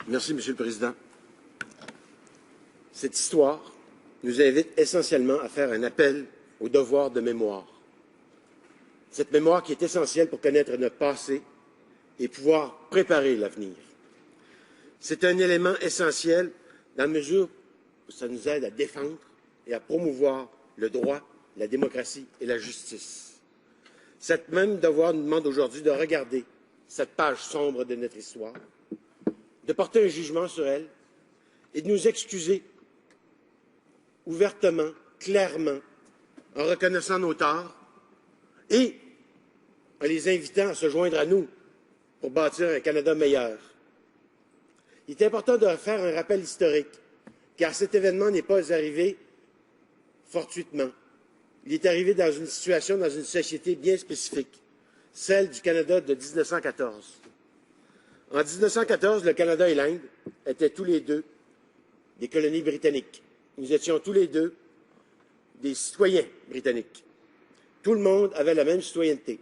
Merci, Monsieur le Président. Cette histoire nous invite essentiellement à faire un appel au devoir de mémoire. Cette mémoire qui est essentielle pour connaître notre passé et pouvoir préparer l'avenir. C'est un élément essentiel dans la mesure où ça nous aide à défendre et à promouvoir le droit, la démocratie et la justice. Cet même devoir nous demande aujourd'hui de regarder cette page sombre de notre histoire, de porter un jugement sur elle et de nous excuser ouvertement, clairement, en reconnaissant nos torts et en les invitant à se joindre à nous pour bâtir un Canada meilleur. Il est important de faire un rappel historique, car cet événement n'est pas arrivé fortuitement. Il est arrivé dans une situation, dans une société bien spécifique, celle du Canada de 1914. En 1914, le Canada et l'Inde étaient tous les deux des colonies britanniques. Nous étions tous les deux des citoyens britanniques. Tout le monde avait la même citoyenneté.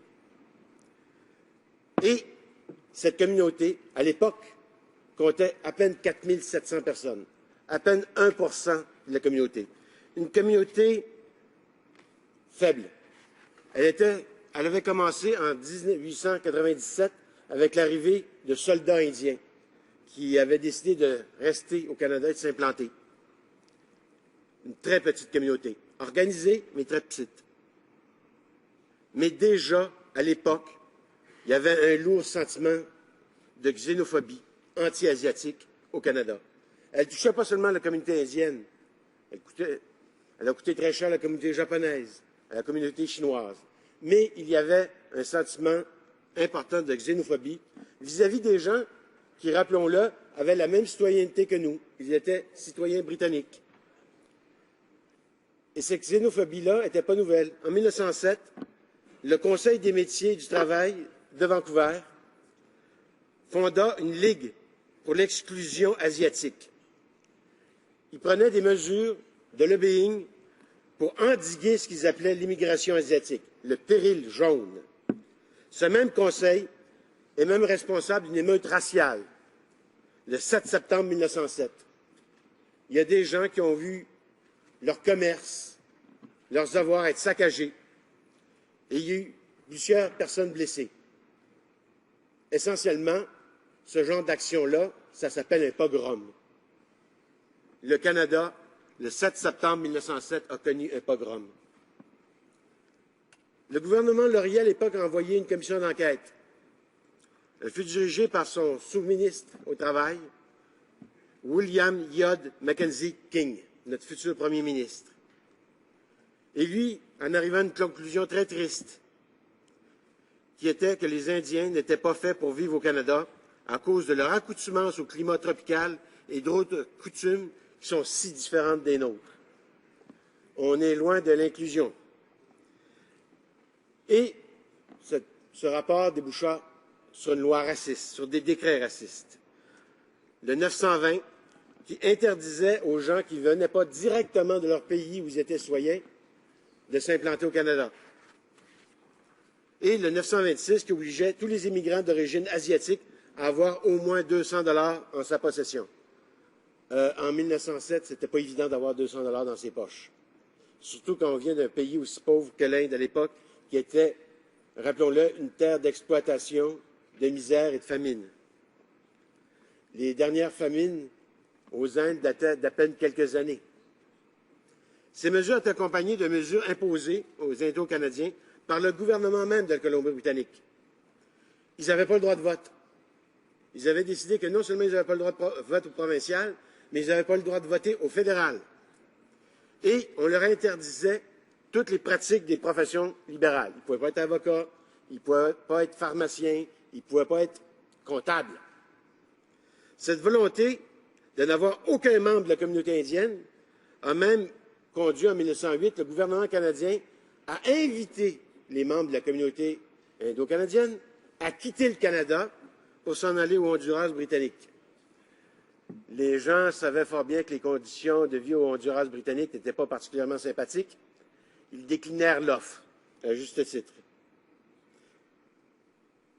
Et cette communauté, à l'époque, comptait à peine 4 700 personnes, à peine 1% de la communauté. Une communauté faible. Elle avait commencé en 1897 avec l'arrivée de soldats indiens qui avaient décidé de rester au Canada et de s'implanter. Une très petite communauté, organisée, mais très petite. Mais déjà, à l'époque, il y avait un lourd sentiment de xénophobie anti-asiatique au Canada. Elle ne touchait pas seulement la communauté indienne, elle a coûté très cher à la communauté japonaise, à la communauté chinoise. Mais il y avait un sentiment important de xénophobie vis-à-vis des gens qui, rappelons-le, avaient la même citoyenneté que nous. Ils étaient citoyens britanniques. Et cette xénophobie-là n'était pas nouvelle. En 1907, le Conseil des métiers du travail de Vancouver fonda une ligue pour l'exclusion asiatique. Il prenait des mesures de lobbying pour endiguer ce qu'ils appelaient l'immigration asiatique, le péril jaune. Ce même conseil est même responsable d'une émeute raciale, le 7 septembre 1907. Il y a des gens qui ont vu leur commerce, leurs avoirs être saccagés, et il y a eu plusieurs personnes blessées. Essentiellement, ce genre d'action-là, ça s'appelle un pogrom. Le Canada, le 7 septembre 1907, a connu un pogrom. Le gouvernement Laurier, à l'époque, a envoyé une commission d'enquête. Elle fut dirigée par son sous-ministre au Travail, William Yod Mackenzie King, notre futur premier ministre. Et lui, en arrivant à une conclusion très triste, qui était que les Indiens n'étaient pas faits pour vivre au Canada à cause de leur accoutumance au climat tropical et d'autres coutumes qui sont si différentes des nôtres. On est loin de l'inclusion. Et ce rapport déboucha sur une loi raciste, sur des décrets racistes. Le 920, qui interdisait aux gens qui ne venaient pas directement de leur pays où ils étaient citoyens de s'implanter au Canada. Et le 926, qui obligeait tous les immigrants d'origine asiatique à avoir au moins 200 $ en sa possession. En 1907, ce n'était pas évident d'avoir 200 $ dans ses poches. Surtout quand on vient d'un pays aussi pauvre que l'Inde à l'époque, qui était, rappelons-le, une terre d'exploitation, de misère et de famine. Les dernières famines aux Indes dataient d'à peine quelques années. Ces mesures étaient accompagnées de mesures imposées aux Indo-Canadiens par le gouvernement même de la Colombie-Britannique. Ils n'avaient pas le droit de vote. Ils avaient décidé que non seulement ils n'avaient pas le droit de vote au provincial, mais ils n'avaient pas le droit de voter au fédéral. Et on leur interdisait toutes les pratiques des professions libérales. Ils ne pouvaient pas être avocats, ils ne pouvaient pas être pharmaciens, ils ne pouvaient pas être comptables. Cette volonté de n'avoir aucun membre de la communauté indienne a même conduit en 1908 le gouvernement canadien à inviter les membres de la communauté indo-canadienne à quitter le Canada pour s'en aller au Honduras britannique. Les gens savaient fort bien que les conditions de vie au Honduras britannique n'étaient pas particulièrement sympathiques. Ils déclinèrent l'offre, à juste titre.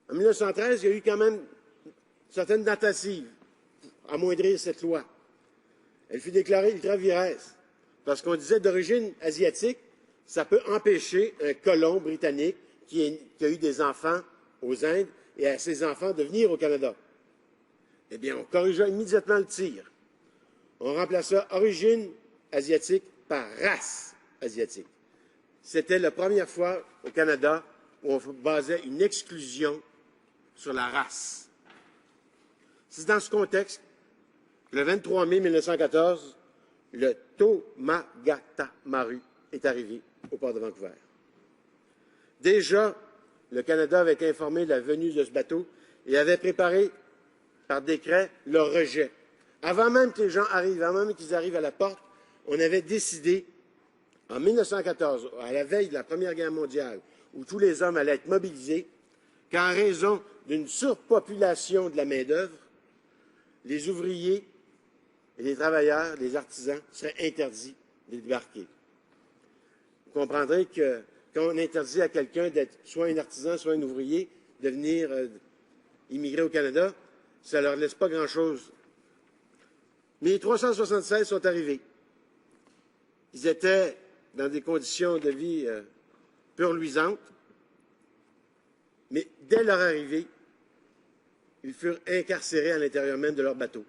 En 1913, il y a eu quand même certaines tentatives amoindrir cette loi. Elle fut déclarée ultra vires parce qu'on disait d'origine asiatique, ça peut empêcher un colon britannique qui a eu des enfants aux Indes et à ses enfants de venir au Canada. Eh bien, on corrigea immédiatement le tir. On remplaça origine asiatique par race asiatique. C'était la première fois au Canada où on basait une exclusion sur la race. C'est dans ce contexte que le 23 mai 1914, le Taumagatamaru est arrivé au port de Vancouver. Déjà, le Canada avait informé de la venue de ce bateau et avait préparé par décret leur rejet. Avant même que les gens arrivent, avant même qu'ils arrivent à la porte, on avait décidé, en 1914, à la veille de la Première Guerre mondiale, où tous les hommes allaient être mobilisés, qu'en raison d'une surpopulation de la main-d'œuvre, les ouvriers et les travailleurs, les artisans, seraient interdits de débarquer. Vous comprendrez que quand on interdit à quelqu'un d'être soit un artisan, soit un ouvrier, de venir immigrer au Canada, ça ne leur laisse pas grand-chose. Mais les 376 sont arrivés. Ils étaient dans des conditions de vie purluisantes, mais dès leur arrivée, ils furent incarcérés à l'intérieur même de leur bateau.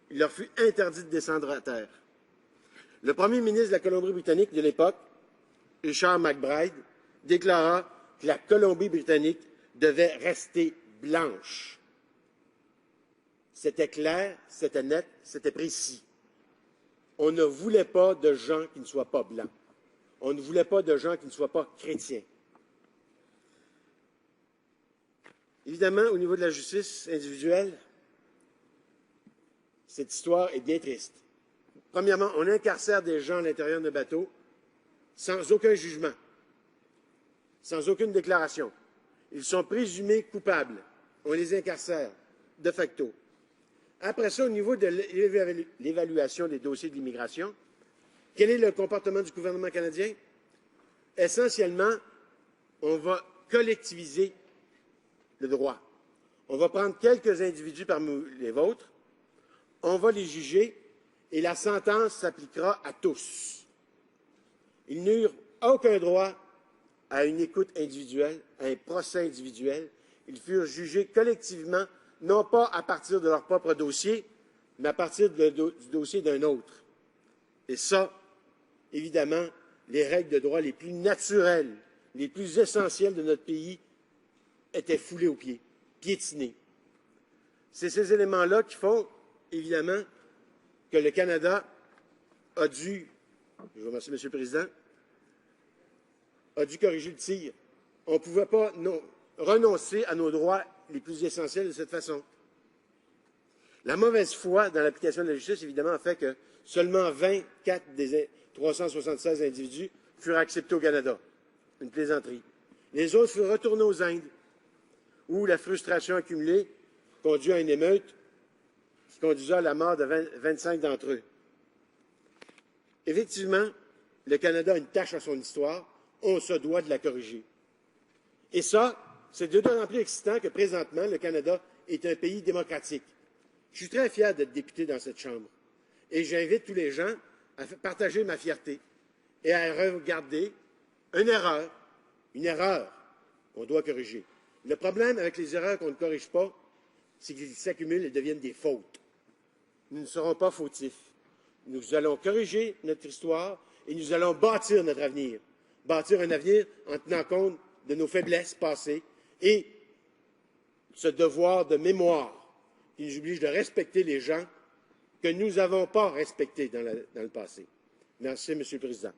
Il leur fut interdit de descendre à terre. Le premier ministre de la Colombie-Britannique de l'époque, Richard McBride, déclara que la Colombie-Britannique devait rester blanche. C'était clair, c'était net, c'était précis. On ne voulait pas de gens qui ne soient pas blancs. On ne voulait pas de gens qui ne soient pas chrétiens. Évidemment, au niveau de la justice individuelle, cette histoire est bien triste. Premièrement, on incarcère des gens à l'intérieur d'un bateau sans aucun jugement, sans aucune déclaration. Ils sont présumés coupables. On les incarcère de facto. Après ça, au niveau de l'évaluation des dossiers de l'immigration, quel est le comportement du gouvernement canadien? Essentiellement, on va collectiviser le droit. On va prendre quelques individus parmi les vôtres, on va les juger et la sentence s'appliquera à tous. Ils n'eurent aucun droit à une écoute individuelle, à un procès individuel. Ils furent jugés collectivement, non pas à partir de leur propre dossier, mais à partir du dossier d'un autre. Et ça, évidemment, les règles de droit les plus naturelles, les plus essentielles de notre pays étaient foulées aux pieds, piétinées. C'est ces éléments-là qui font, évidemment, que le Canada a dû, je vous remercie, M. le Président, a dû corriger le tir. On ne pouvait pas renoncer à nos droits les plus essentiels de cette façon. La mauvaise foi dans l'application de la justice, évidemment, a fait que seulement 24 des 376 individus furent acceptés au Canada. Une plaisanterie. Les autres furent retournés aux Indes, où la frustration accumulée conduit à une émeute qui conduisit à la mort de 25 d'entre eux. Effectivement, le Canada a une tâche à son histoire. On se doit de la corriger. Et ça, c'est d'autant plus excitant que présentement, le Canada est un pays démocratique. Je suis très fier d'être député dans cette Chambre. Et j'invite tous les gens à partager ma fierté et à regarder une erreur qu'on doit corriger. Le problème avec les erreurs qu'on ne corrige pas, c'est qu'ils s'accumulent et deviennent des fautes. Nous ne serons pas fautifs. Nous allons corriger notre histoire et nous allons bâtir notre avenir. Bâtir un avenir en tenant compte de nos faiblesses passées et ce devoir de mémoire qui nous oblige de respecter les gens que nous n'avons pas respectés dans le passé. Merci, M. le Président.